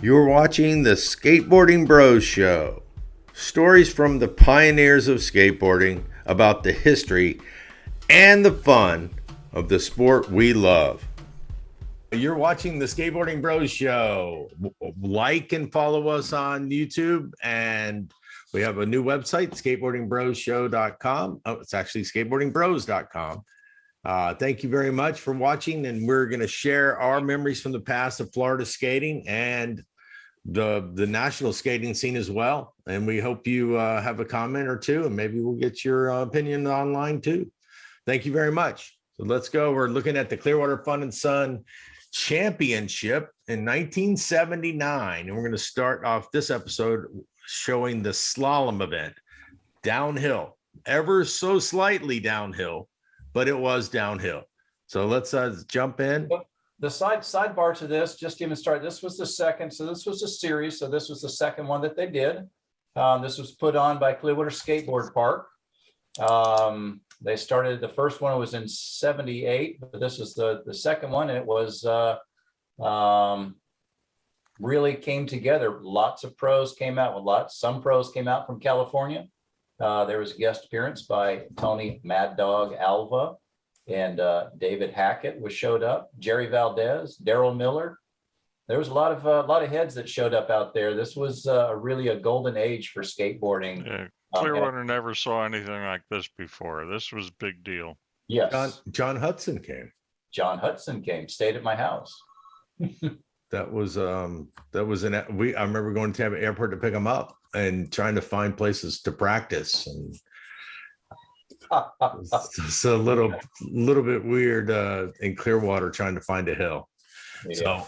You're watching the Skateboarding Bros Show. Stories from the pioneers of skateboarding about the history and the fun of the sport we love. You're watching the Skateboarding Bros Show. Like and follow us on YouTube, and we have a new website, skateboardingbroshow.com. Oh, it's actually skateboardingbros.com. Thank you very much for watching, and we're going to share our memories from the past of Florida skating and the national skating scene as well. And we hope you have a comment or two, and maybe we'll get your opinion online too. Thank you very much. So let's go. We're looking at the Clearwater Fun and Sun Championship in 1979, and we're going to start off this episode showing the slalom event. Downhill, ever so slightly downhill, but it was downhill. So let's jump in. The sidebar to this, just even start, this was the second, so this was a series, so this was the second one that they did. This was put on by Clearwater Skateboard Park. They started, the first one was in 78, but this was the second one. It was really came together. Lots of pros came out with some pros came out from California. There was a guest appearance by Tony Mad Dog Alva, and David Hackett showed up, Jerry Valdez, Daryl Miller. There was a lot of heads that showed up out there. This was really a golden age for skateboarding. Yeah, Clearwater never saw anything like this before. This was a big deal. Yes. John Hudson came. John Hudson came, stayed at my house. I remember going to Tampa Airport to pick him up and trying to find places to practice, and it's a little bit weird in Clearwater trying to find a hill. Yeah.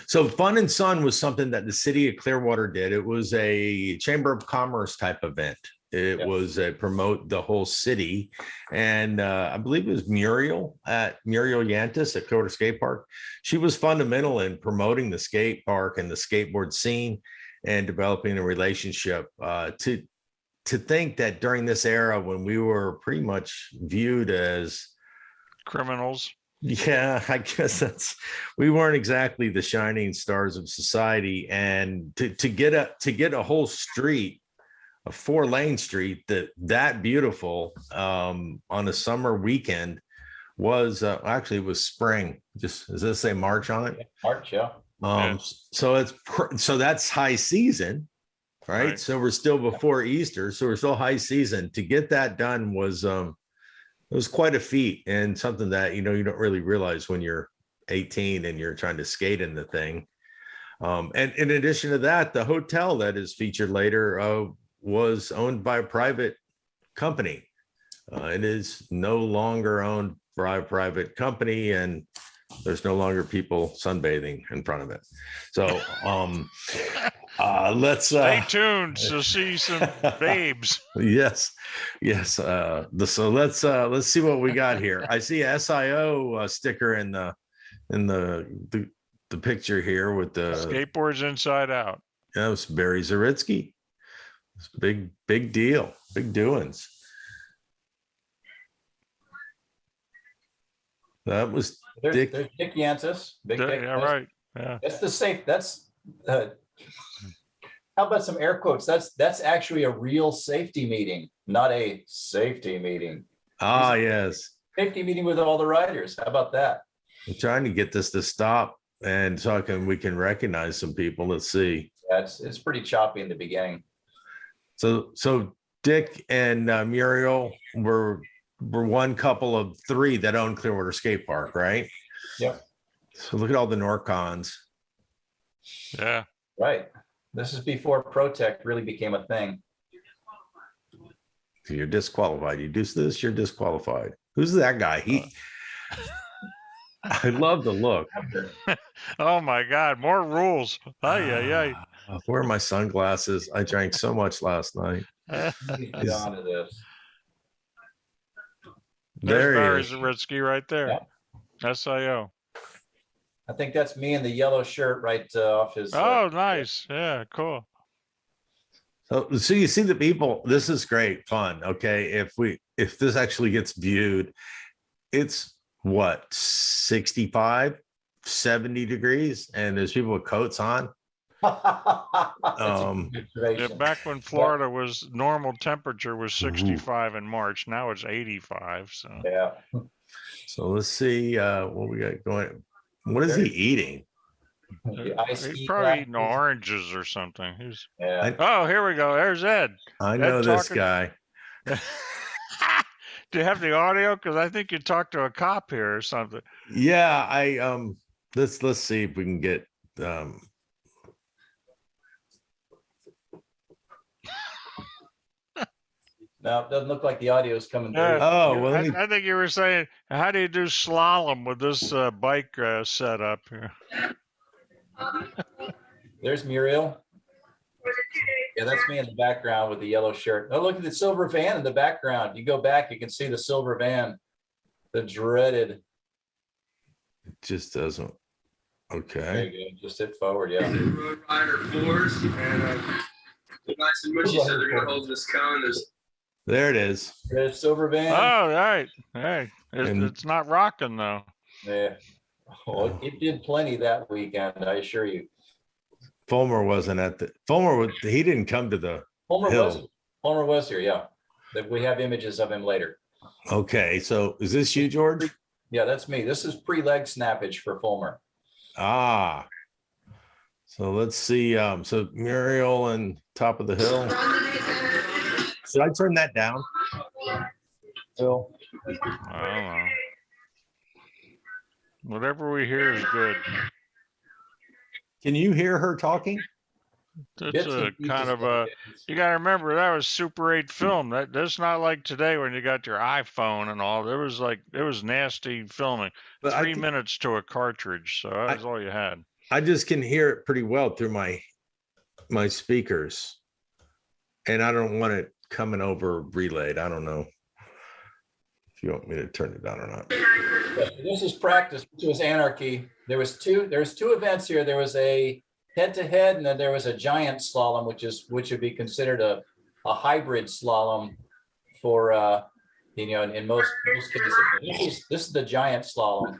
So Fun and Sun was something that the city of Clearwater did. It was a Chamber of Commerce type event. It was a promote the whole city, and I believe it was Muriel Yantis at Clearwater Skate Park. She was fundamental in promoting the skate park and the skateboard scene and developing a relationship. To think that during this era when we were pretty much viewed as criminals. Yeah, I guess we weren't exactly the shining stars of society, and to get a whole street, a 4-lane street that beautiful on a summer weekend was actually it was spring. Just does this say March on it? March, yeah. So that's high season, right? So we're still before Easter, so we're still high season. To get that done was it was quite a feat, and something that you don't really realize when you're 18 and you're trying to skate in the thing. And in addition to that, the hotel that is featured later was owned by a private company. It is no longer owned by a private company, and there's no longer people sunbathing in front of it. So let's stay tuned to see some babes. Yes. So let's see what we got here. I see a SIO sticker in the picture here with the skateboards inside out. Yeah, it's Barry Zaritsky. It's big deal, big doings. That was there's Dick Yantis. Yeah, right. Yeah. That's the safe. That's how about some air quotes? That's actually a real safety meeting, not a safety meeting. Yes. Safety meeting with all the riders. How about that? I'm trying to get this to stop, and so we can recognize some people. Let's see. Yeah, it's pretty choppy in the beginning. So Dick and Muriel were one couple of 3 that own Clearwater Skate Park, right? Yep. So look at all the Norcons. Yeah. Right. This is before ProTech really became a thing. So you're disqualified. You do this, you're disqualified. Who's that guy? I love the look. Oh my God, more rules. Where are my sunglasses? I drank so much last night. Get on to this. There's Barry Zaritsky right there. Yeah. SIO. I think that's me in the yellow shirt right off his. Oh, nice. Yeah, cool. So you see the people. This is great fun. Okay, if this actually gets viewed, it's what 65, 70 degrees, and there's people with coats on. That's a Um, good Yeah, observation. back when Florida was normal temperature was 65 in March. Now it's 85. So Yeah. So let's see what we got going. What is he eating? The ice he's ski probably eating glasses. oranges or something. He's Yeah. oh, here we go. There's Ed. I know Ed this talking. guy. Do you have the audio? Because I think you talked to a cop here or something. Yeah, let's see if we can get No, it doesn't look like the audio is coming through. oh well let me I think you were saying, how do you do slalom with this bike setup here? There's Muriel. Yeah, that's me in the background with the yellow shirt. Oh, look at the silver van in the background. You go back, you can see the silver van, the dreaded. it just doesn't. There Okay. you go. Just hit forward. Yeah. Road Rider 4s and nice and mushy, so they're gonna hold this cone. There it is. There's silver van. Oh, right. Hey, And- it's not rocking though. Yeah. Oh, it did plenty that weekend, I assure you. Fulmer wasn't at the he didn't come to the Palmer hill. was here, yeah. That we have images of him later. Okay, so is this you, George? Yeah, that's me. This is pre-leg snappage for Fulmer. Ah. So let's see. So Muriel and top of the hill. Should I turn that down? Phil. I don't know. Whatever we hear is good. Can you hear her talking? It's Bits a and kind pieces of a. You got to remember that was Super 8 film. That's not like today when you got your iPhone and all. It was nasty filming. But I 3 can- minutes to a cartridge, so that was all you had. I just can hear it pretty well through my speakers, and I don't want it coming over relayed. I don't know if you want me to turn it down or not. This is practice, which was anarchy. There's two events here. There was a head-to-head, and then there was a giant slalom, which would be considered a hybrid slalom for in most cases. This is the giant slalom.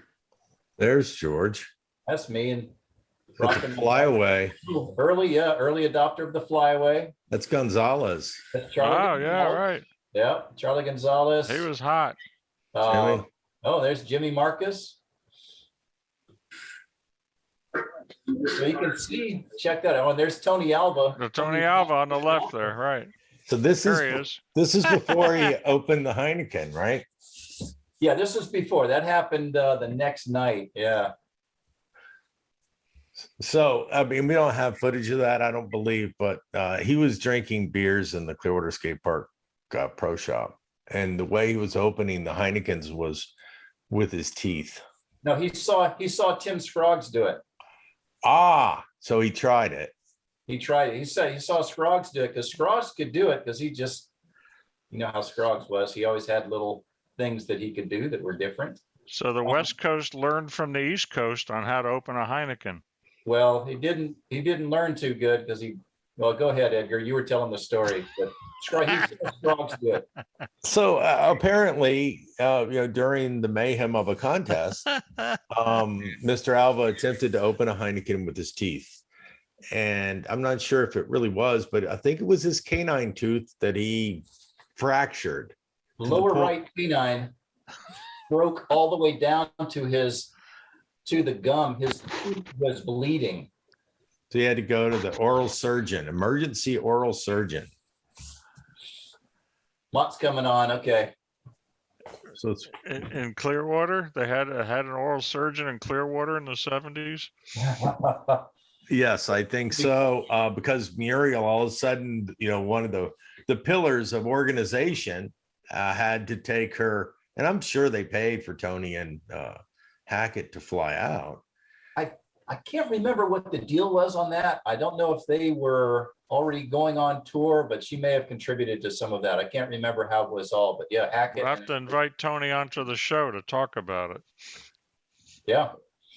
There's George. That's me and That's a rocking flyaway. early adopter of the flyaway. That's Gonzalez. That's Charlie. Oh yeah, Gonzalez. right. Yeah, Charlie Gonzalez. He was hot. Jimmy. Oh, there's Jimmy Marcus. So you can see, check that out. Oh, and there's Tony Alva. The Tony Alva on the left there, right? So this There he is is. before he opened the Heineken, right? Yeah, this was before. That happened the next night. Yeah. So I mean, we don't have footage of that, I don't believe, but he was drinking beers in the Clearwater Skate Park pro shop, and the way he was opening the Heinekens was with his teeth. No, he saw Tim Scroggs do it. Ah, so he tried it. He tried it. He saw Scroggs do it because Scroggs could do it because he just, you know how Scroggs was. He always had little things that he could do that were different. So the West Coast learned from the East Coast on how to open a Heineken. Well, he didn't learn too good because well, go ahead, Edgar. You were telling the story, but Scroggs do it. So apparently, during the mayhem of a contest, Mr. Alva attempted to open a Heineken with his teeth. And I'm not sure if it really was, but I think it was his canine tooth that he fractured. Lower right canine broke all the way down to the gum. His tooth was bleeding. So he had to go to the oral surgeon, emergency oral surgeon. Mott's coming on. Okay. So it's In Clearwater, they had an oral surgeon in Clearwater in the 70s. yes, I think so. Because Muriel, all of a sudden, one of the pillars of organization had to take her, and I'm sure they paid for Tony and Hackett to fly out. I can't remember what the deal was on that. I don't know if they were already going on tour, but she may have contributed to some of that. I can't remember how it was all, but yeah, Hackett. We'll have to invite Tony onto the show to talk about it. Yeah.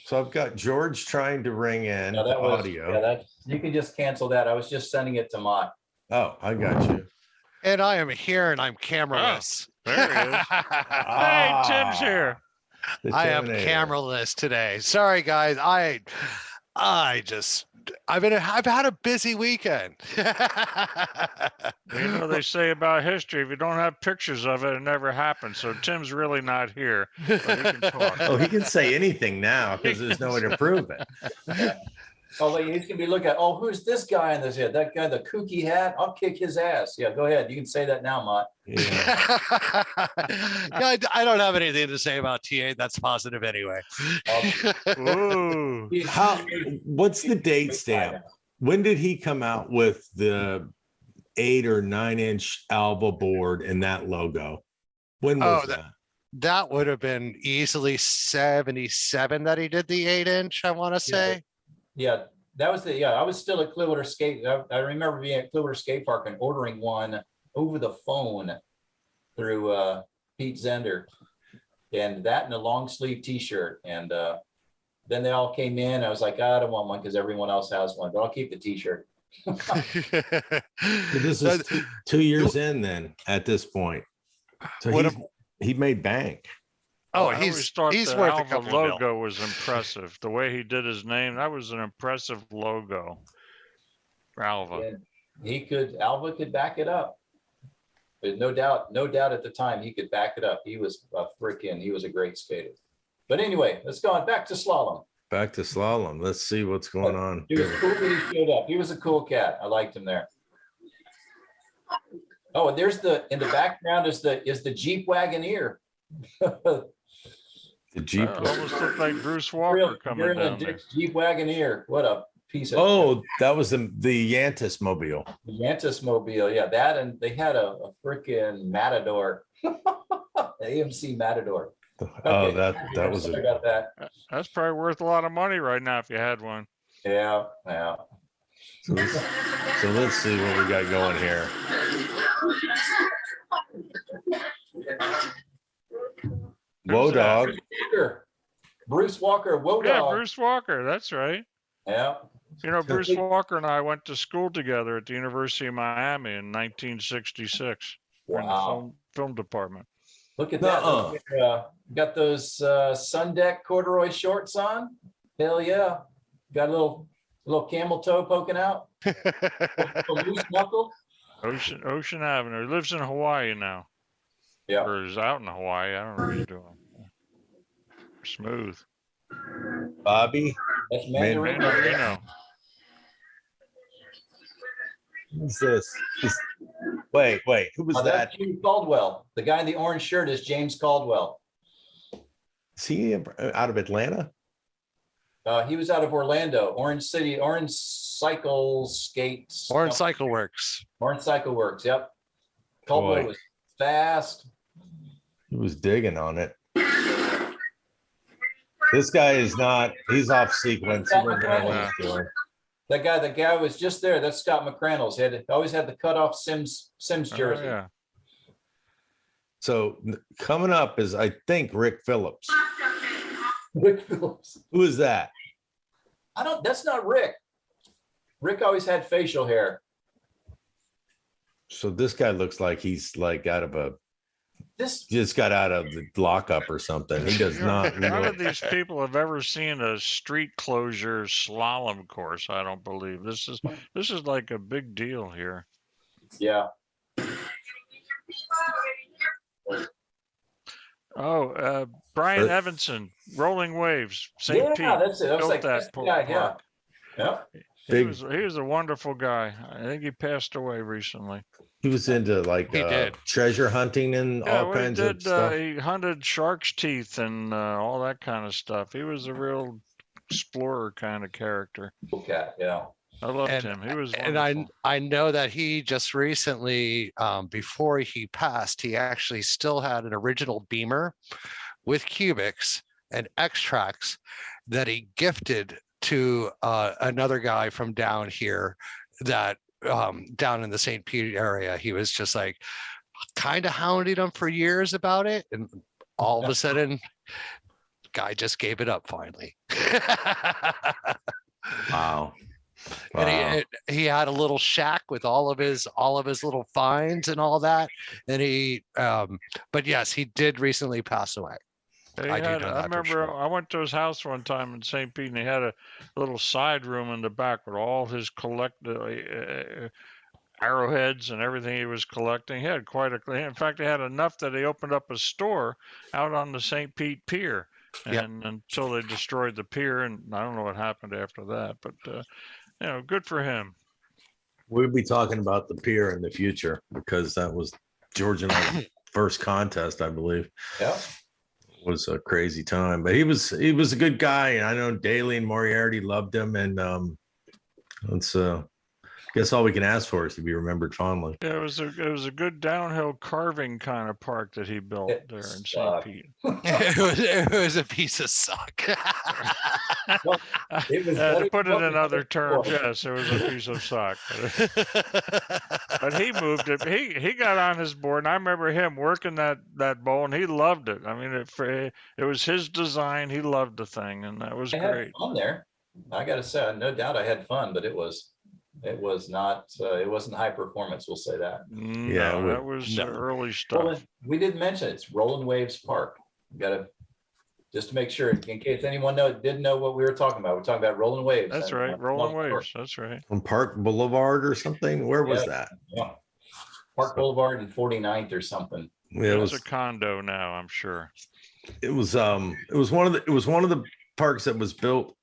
So I've got George trying to ring in No, the audio. Yeah, you can just cancel that. I was just sending it to Mott. Oh, I got you. And I am here and I'm cameraless. There he is. Hey, Tim's here. The I am Terminator. cameraless today. Sorry, guys. I've had a busy weekend. You know, they say about history, if you don't have pictures of it, it never happened. So Tim's really not here, but he can talk. Oh, he can say anything now because there's no way to prove it. Oh, like, he's gonna be looking at, oh, who's this guy in this head? That guy, the kooky hat? I'll kick his ass. Yeah, go ahead. You can say that now, Mott. Yeah. Yeah, I don't have anything to say about TA. That's positive anyway. Ooh. What's the date stamp? When did he come out with the 8 or 9-inch Alva board and that logo? When was that? That would have been easily 77 that he did the 8-inch, I want to say. Yeah, that was I was still at Clearwater Skate. I remember being at Clearwater Skate Park and ordering one over the phone through Pete Zender, and that and a long sleeve t-shirt. And then they all came in. I was like, I don't want one because everyone else has one, but I'll keep the t-shirt. This is 2 years in then at this point. So he made bank. Oh, I always thought he's the worth a Alva couple logo was impressive. The way he did his name, that was an impressive logo for Alva. And Alva could back it up. There's no doubt at the time he could back it up. He was a great skater. But anyway, let's go on back to slalom. Back to slalom. Let's see what's going on. He was cool when he showed up. He was a cool cat. I liked him there. Oh, and in the background is the Jeep Wagoneer. The Jeep. Almost looked like Bruce Walker coming down there. Jeep Wagoneer. What a piece of. Oh, that was the Yantis mobile. The Yantis mobile. Yeah, that, and they had a freaking Matador. AMC Matador. Okay. Oh, that was Sorry about that. That's probably worth a lot of money right now if you had one. Yeah. So let's see what we got going here. Whoa, dog. Bruce Walker. Whoa, Yeah, dog. Bruce Walker. That's right. Yeah. You know, Bruce Walker and I went to school together at the University of Miami in 1966. We're in the Wow. film department. Look at that. Got those sun deck corduroy shorts on. Hell yeah. Got a little camel toe poking out. A loose knuckle. Ocean Avenue. He lives in Hawaii now. Yeah. Or is out in Hawaii. I don't know what he's doing. Smooth. Bobby. That's Mandarino. Mandarino. Who's this? Wait. Who was that? That's James Caldwell. The guy in the orange shirt is James Caldwell. Is he out of Atlanta? He was out of Orlando, Orange City, Orange Cycle Skates. Orange Cycle Works. Orange Cycle Works. Yep. Caldwell Boy. was fast. He was digging on it. This guy is not. He's off sequence. He doesn't know what he's doing. That guy was just there. That's Scott McCrannles. Always had the cutoff Sims jersey. Oh, yeah. So coming up is, I think, Rick Phillips. Rick Phillips. Who is that? That's not Rick. Rick always had facial hair. So this guy looks like he's like just got out of the lockup or something. He does not. None of these people have ever seen a street closure slalom course. I don't believe this is like a big deal here. Yeah. Oh, Brian Evanson, Rolling Waves, St. Pete. Yeah, that's it. I was built like, that that's the guy, yeah. Yeah. He was a wonderful guy. I think he passed away recently. He was into like treasure hunting and all kinds of stuff. He hunted shark's teeth and all that kind of stuff. He was a real explorer kind of character. Cool cat, yeah. I loved him. He was wonderful. And I know that he just recently, before he passed, he actually still had an original Beamer with cubics and X-Tracks that he gifted to another guy from down here that down in the St. Pete area. He was just like kind of hounding him for years about it. And all of a sudden, guy just gave it up finally. Wow. And he had a little shack with all of his little finds and all that. And he, but yes, he did recently pass away. I do know I that for remember sure. I went to his house one time in St. Pete, and he had a little side room in the back with all his arrowheads and everything he was collecting. He had quite a. In fact, he had enough that he opened up a store out on the St. Pete Pier, Yep. and until they destroyed the pier, and I don't know what happened after that. But good for him. We'll be talking about the pier in the future because that was George and I's first contest, I believe. Yeah. It was a crazy time, but he was a good guy, and I know Daly and Moriarty loved him, and it's guess all we can ask for is to be remembered fondly. Yeah, it was a good downhill carving kind of park that he built there in St. Pete. It was a piece of suck. To put it in other terms, yes, it was a piece of suck. But he moved it. He got on his board, and I remember him working that bowl, and he loved it. I mean, it was his design. He loved the thing, and that was I had great. fun there. I got to say, no doubt I had fun, but it wasn't high performance. We'll say that. No, that was early stuff. Well, we didn't mention it's Rolling Waves Park. You got to just to make sure in case anyone didn't know what we were talking about. We're talking about Rolling Waves. That's right, Rolling Waves. That's right. On Park Boulevard or something. Where was that? Yeah. Park Boulevard and 49th or something. Yeah, it was a condo now, I'm sure. It was one of the parks that was built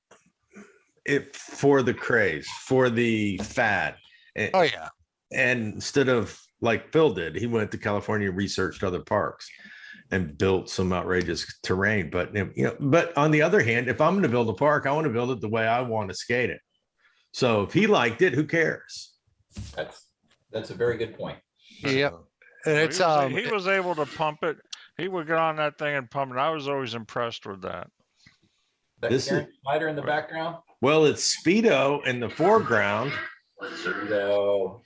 for the craze, for the fad. Oh yeah. And instead of like Phil did, he went to California, researched other parks, and built some outrageous terrain. But but on the other hand, if I'm going to build a park, I want to build it the way I want to skate it. So if he liked it, who cares? That's a very good point. Yep. And it's he was able to pump it. He would get on that thing and pump it. I was always impressed with that. This is Snyder in the background. Well, it's Speedo in the foreground. No.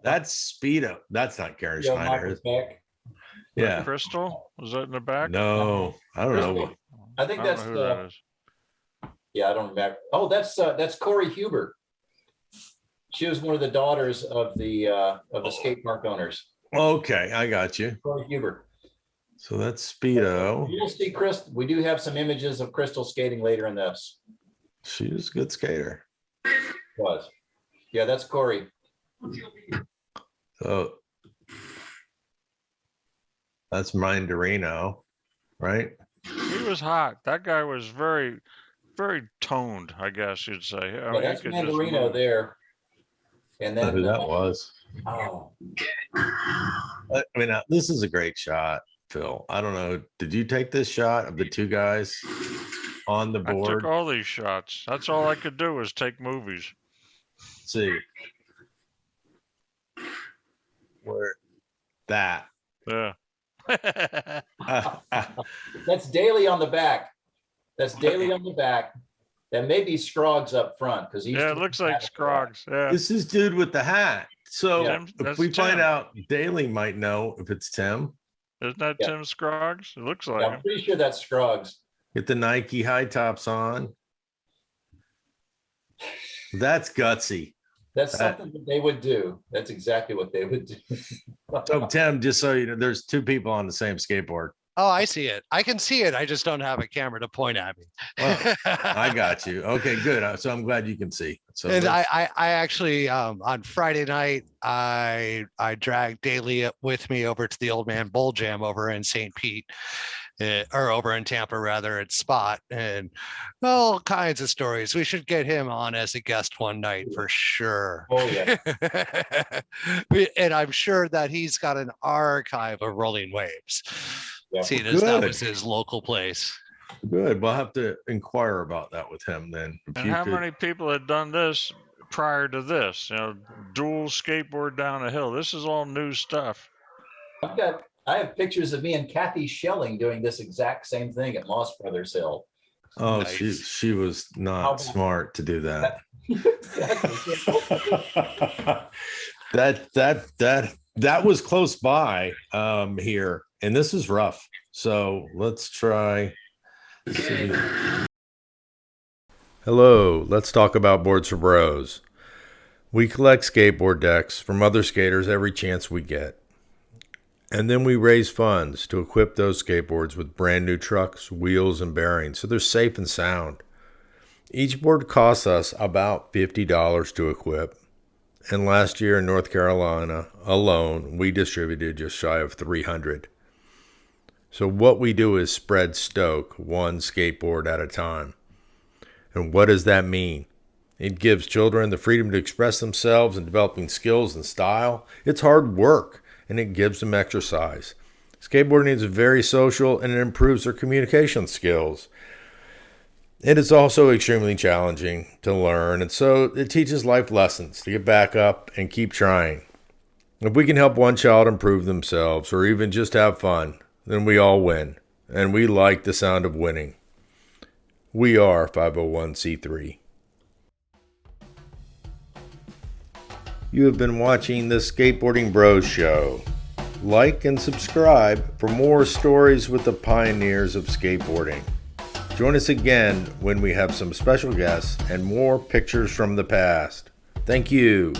That's Speedo. That's not Karen Schneider. Yeah. Crystal? Was that in the back? No, I don't know. I think that's who that is. Yeah, I don't remember. Oh, that's Corey Huber. She was one of the daughters of the skate park owners. Okay, I got you. Corey Huber. So that's Speedo. You'll see Chris. We do have some images of Crystal skating later in this. She was a good skater. Was. Yeah, that's Corey. So that's Minderino, right? He was hot. That guy was very, very toned, I guess you'd say. That's Mandarino there. And then who that was. Oh. I mean, this is a great shot, Phil. I don't know. Did you take this shot of the two guys on the board? I took all these shots. That's all I could do was take movies. Let's see. Where that? Yeah. That's Daly on the back. That's Daly on the back. That may be Scroggs up front because he's. Yeah, it looks like Scroggs. Yeah. This is dude with the hat. So if we find Tim. out, Daly might know if it's Tim. Isn't that Tim Scroggs? It looks like I'm pretty sure that's Scroggs. Get the Nike high tops on. That's gutsy. That's something that they would do. That's exactly what they would do. So Tim, just so you know, there's two people on the same skateboard. Oh, I see it. I can see it. I just don't have a camera to point at me. Well, I got you. Okay, good. So I'm glad you can see. So and I actually on Friday night I dragged Daly with me over to the Old Man Bowl Jam over in St. Pete, or over in Tampa rather, at Spot, and all kinds of stories. We should get him on as a guest one night for sure. Oh yeah. And I'm sure that he's got an archive of Rolling Waves. Yeah. Seeing as that was his local place. Good. We'll have to inquire about that with him then. And how many people had done this prior to this? Dual skateboard down a hill. This is all new stuff. I have pictures of me and Kathy Schelling doing this exact same thing at Moss Brothers Hill. Oh, Nice. she was not smart to do that. that was close by here, and this is rough. So let's try. Hello, let's talk about Boards for Bros. We collect skateboard decks from other skaters every chance we get. And then we raise funds to equip those skateboards with brand new trucks, wheels, and bearings so they're safe and sound. Each board costs us about $50 to equip. And last year in North Carolina alone, we distributed just shy of 300. So what we do is spread stoke one skateboard at a time. And what does that mean? It gives children the freedom to express themselves in developing skills and style. It's hard work, and it gives them exercise. Skateboarding is very social, and it improves their communication skills. It is also extremely challenging to learn, and so it teaches life lessons to get back up and keep trying. If we can help one child improve themselves or even just have fun, then we all win, and we like the sound of winning. We are 501c3. You have been watching the Skateboarding Bros Show. Like and subscribe for more stories with the pioneers of skateboarding. Join us again when we have some special guests and more pictures from the past. Thank you.